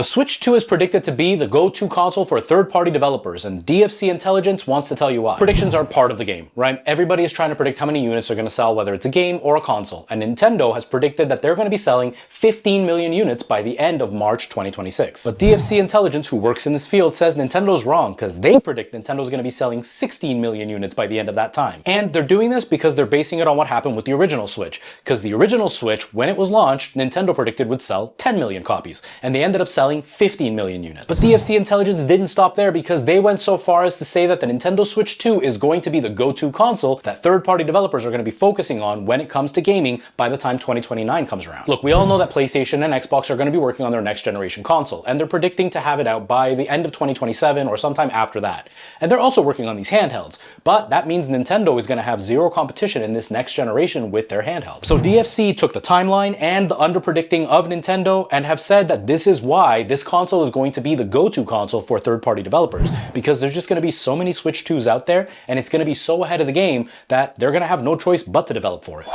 The Switch 2 is predicted to be the go-to console for third-party developers, and DFC Intelligence wants to tell you why. Predictions are part of the game, right? Everybody is trying to predict how many units they're going to sell, whether it's a game or a console, and Nintendo has predicted that they're going to be selling 15 million units by the end of March 2026. But DFC Intelligence, who works in this field, says Nintendo's wrong because they predict Nintendo's going to be selling 16 million units by the end of that time. And they're doing this because they're basing it on what happened with the original Switch, because the original Switch, when it was launched, Nintendo predicted would sell 10 million copies, and they ended up selling 15 million units. But DFC Intelligence didn't stop there, because they went so far as to say that the Nintendo Switch 2 is going to be the go-to console that third-party developers are going to be focusing on when it comes to gaming by the time 2029 comes around. Look, we all know that PlayStation and Xbox are going to be working on their next generation console, and they're predicting to have it out by the end of 2027 or sometime after that. And they're also working on these handhelds, but that means Nintendo is going to have zero competition in this next generation with their handheld. So DFC took the timeline and the underpredicting of Nintendo and have said that this is why this console is going to be the go-to console for third-party developers, because there's just going to be so many Switch 2s out there, and it's going to be so ahead of the game that they're going to have no choice but to develop for it.